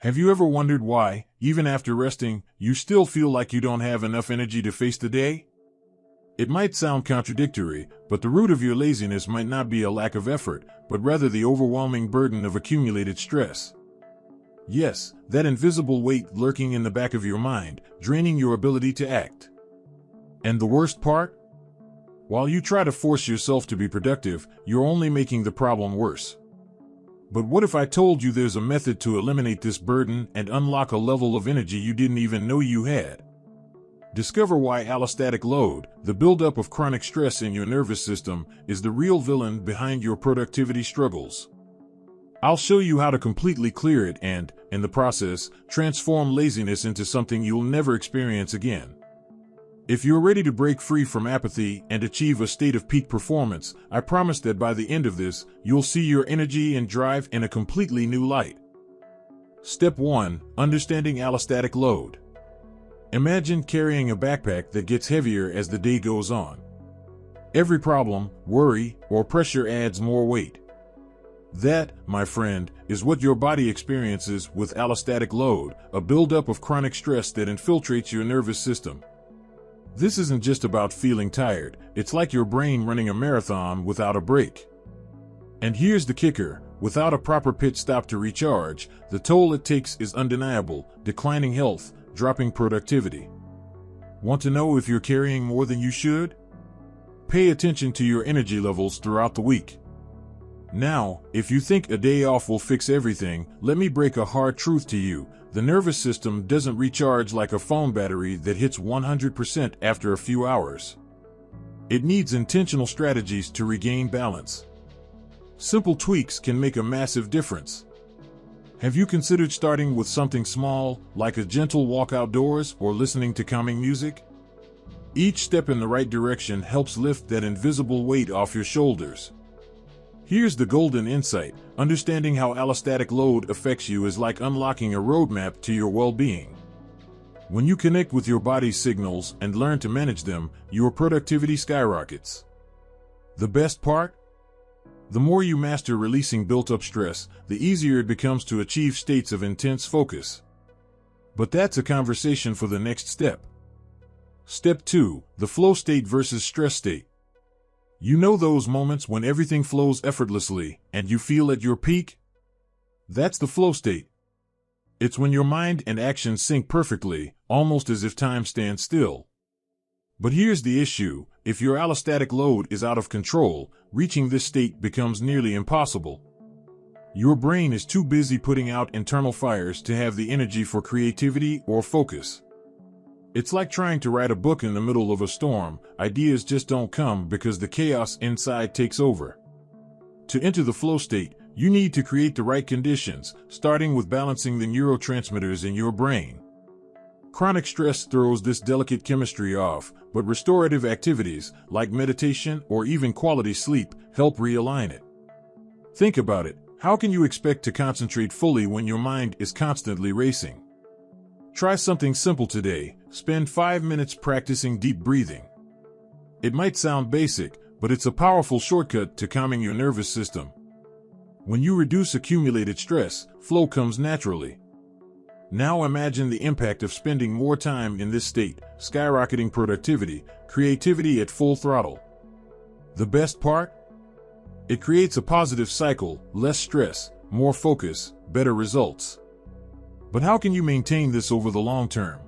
Have you ever wondered why, even after resting, you still feel like you don't have enough energy to face the day? It might sound contradictory, but the root of your laziness might not be a lack of effort, but rather the overwhelming burden of accumulated stress. Yes, that invisible weight lurking in the back of your mind, draining your ability to act. And the worst part? While you try to force yourself to be productive, you're only making the problem worse. But what if I told you there's a method to eliminate this burden and unlock a level of energy you didn't even know you had? Discover why allostatic load, the buildup of chronic stress in your nervous system, is the real villain behind your productivity struggles. I'll show you how to completely clear it and, in the process, transform laziness into something you'll never experience again. If you're ready to break free from apathy and achieve a state of peak performance, I promise that by the end of this, you'll see your energy and drive in a completely new light. Step 1. Understanding allostatic load. Imagine carrying a backpack that gets heavier as the day goes on. Every problem, worry, or pressure adds more weight. That, my friend, is what your body experiences with allostatic load, a buildup of chronic stress that infiltrates your nervous system. This isn't just about feeling tired, it's like your brain running a marathon without a break. And here's the kicker, without a proper pit stop to recharge, the toll it takes is undeniable: declining health, dropping productivity. Want to know if you're carrying more than you should? Pay attention to your energy levels throughout the week. Now, if you think a day off will fix everything, let me break a hard truth to you. The nervous system doesn't recharge like a phone battery that hits 100% after a few hours. It needs intentional strategies to regain balance. Simple tweaks can make a massive difference. Have you considered starting with something small, like a gentle walk outdoors or listening to calming music? Each step in the right direction helps lift that invisible weight off your shoulders. Here's the golden insight: understanding how allostatic load affects you is like unlocking a roadmap to your well-being. When you connect with your body's signals and learn to manage them, your productivity skyrockets. The best part? The more you master releasing built-up stress, the easier it becomes to achieve states of intense focus. But that's a conversation for the next step. Step 2. The flow state versus stress state. You know those moments when everything flows effortlessly and you feel at your peak? That's the flow state. It's when your mind and actions sync perfectly, almost as if time stands still. But here's the issue: if your allostatic load is out of control, reaching this state becomes nearly impossible. Your brain is too busy putting out internal fires to have the energy for creativity or focus. It's like trying to write a book in the middle of a storm. Ideas just don't come because the chaos inside takes over. To enter the flow state, you need to create the right conditions, starting with balancing the neurotransmitters in your brain. Chronic stress throws this delicate chemistry off, but restorative activities, like meditation or even quality sleep, help realign it. Think about it: how can you expect to concentrate fully when your mind is constantly racing? Try something simple today. Spend 5 minutes practicing deep breathing. It might sound basic, but it's a powerful shortcut to calming your nervous system. When you reduce accumulated stress, flow comes naturally. Now imagine the impact of spending more time in this state: skyrocketing productivity, creativity at full throttle. The best part? It creates a positive cycle: less stress, more focus, better results. But how can you maintain this over the long term?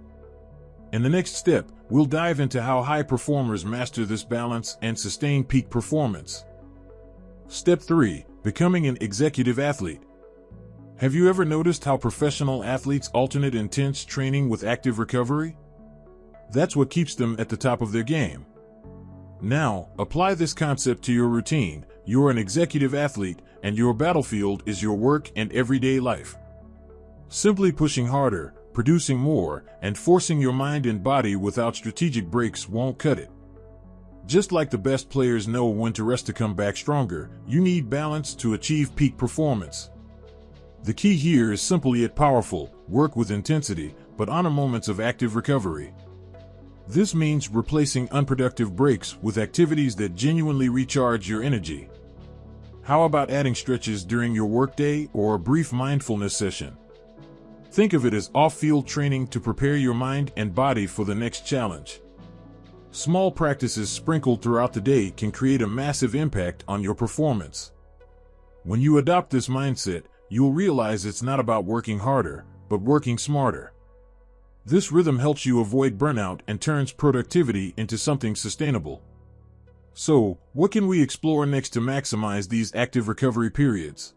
In the next step, we'll dive into how high performers master this balance and sustain peak performance. Step 3. Becoming an executive athlete. Have you ever noticed how professional athletes alternate intense training with active recovery? That's what keeps them at the top of their game. Now, apply this concept to your routine. You're an executive athlete, and your battlefield is your work and everyday life. Simply pushing harder, producing more, and forcing your mind and body without strategic breaks won't cut it. Just like the best players know when to rest to come back stronger, you need balance to achieve peak performance. The key here is simple yet powerful: work with intensity, but honor moments of active recovery. This means replacing unproductive breaks with activities that genuinely recharge your energy. How about adding stretches during your workday or a brief mindfulness session? Think of it as off-field training to prepare your mind and body for the next challenge. Small practices sprinkled throughout the day can create a massive impact on your performance. When you adopt this mindset, you'll realize it's not about working harder, but working smarter. This rhythm helps you avoid burnout and turns productivity into something sustainable. So, what can we explore next to maximize these active recovery periods?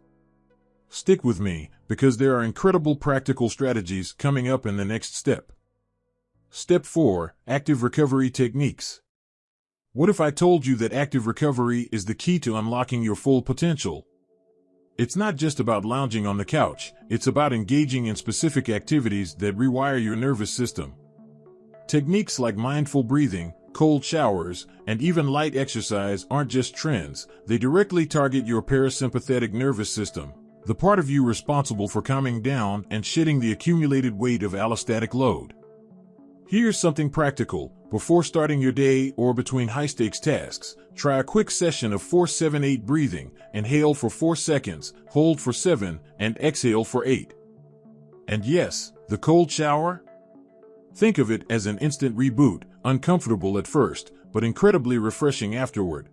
Stick with me, because there are incredible practical strategies coming up in the next step. Step 4. Active recovery techniques. What if I told you that active recovery is the key to unlocking your full potential? It's not just about lounging on the couch, it's about engaging in specific activities that rewire your nervous system. Techniques like mindful breathing, cold showers, and even light exercise aren't just trends, they directly target your parasympathetic nervous system, the part of you responsible for calming down and shedding the accumulated weight of allostatic load. Here's something practical. Before starting your day or between high-stakes tasks, try a quick session of 4-7-8 breathing. Inhale for 4 seconds, hold for 7, and exhale for 8. And yes, the cold shower? Think of it as an instant reboot, uncomfortable at first, but incredibly refreshing afterward.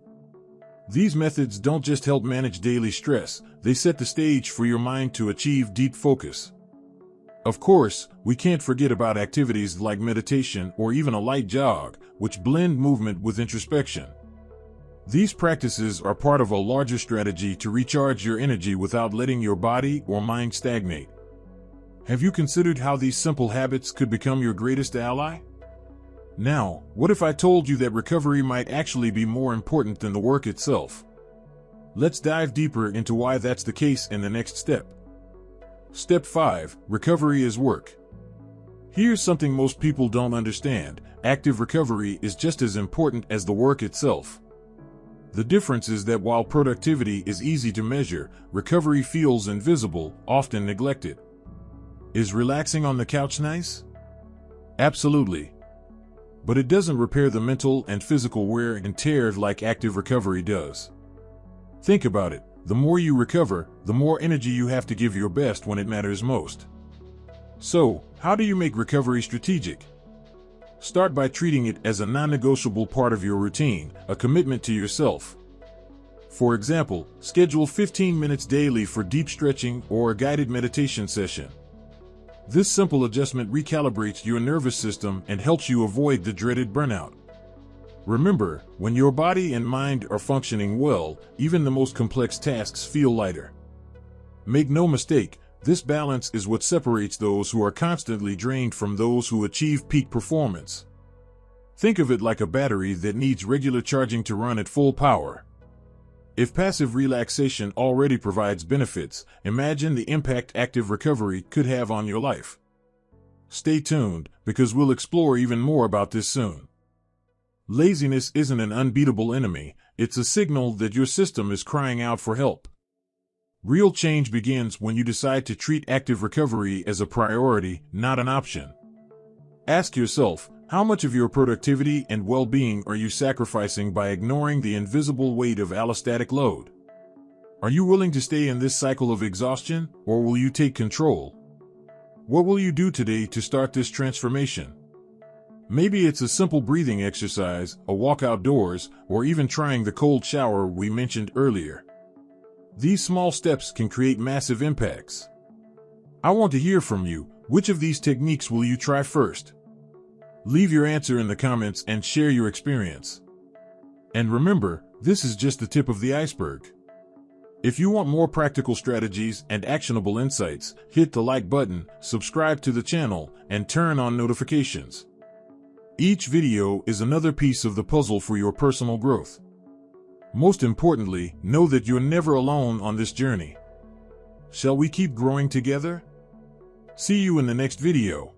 These methods don't just help manage daily stress, they set the stage for your mind to achieve deep focus. Of course, we can't forget about activities like meditation or even a light jog, which blend movement with introspection. These practices are part of a larger strategy to recharge your energy without letting your body or mind stagnate. Have you considered how these simple habits could become your greatest ally? Now, what if I told you that recovery might actually be more important than the work itself? Let's dive deeper into why that's the case in the next step. Step 5. Recovery is work. Here's something most people don't understand. Active recovery is just as important as the work itself. The difference is that while productivity is easy to measure, recovery feels invisible, often neglected. Is relaxing on the couch nice? Absolutely. But it doesn't repair the mental and physical wear and tear like active recovery does. Think about it. The more you recover, the more energy you have to give your best when it matters most. So, how do you make recovery strategic? Start by treating it as a non-negotiable part of your routine, a commitment to yourself. For example, schedule 15 minutes daily for deep stretching or a guided meditation session. This simple adjustment recalibrates your nervous system and helps you avoid the dreaded burnout. Remember, when your body and mind are functioning well, even the most complex tasks feel lighter. Make no mistake, this balance is what separates those who are constantly drained from those who achieve peak performance. Think of it like a battery that needs regular charging to run at full power. If passive relaxation already provides benefits, imagine the impact active recovery could have on your life. Stay tuned, because we'll explore even more about this soon. Laziness isn't an unbeatable enemy, it's a signal that your system is crying out for help. Real change begins when you decide to treat active recovery as a priority, not an option. Ask yourself, how much of your productivity and well-being are you sacrificing by ignoring the invisible weight of allostatic load? Are you willing to stay in this cycle of exhaustion, or will you take control? What will you do today to start this transformation? Maybe it's a simple breathing exercise, a walk outdoors, or even trying the cold shower we mentioned earlier. These small steps can create massive impacts. I want to hear from you. Which of these techniques will you try first? Leave your answer in the comments and share your experience. And remember, this is just the tip of the iceberg. If you want more practical strategies and actionable insights, hit the like button, subscribe to the channel, and turn on notifications. Each video is another piece of the puzzle for your personal growth. Most importantly, know that you're never alone on this journey. Shall we keep growing together? See you in the next video.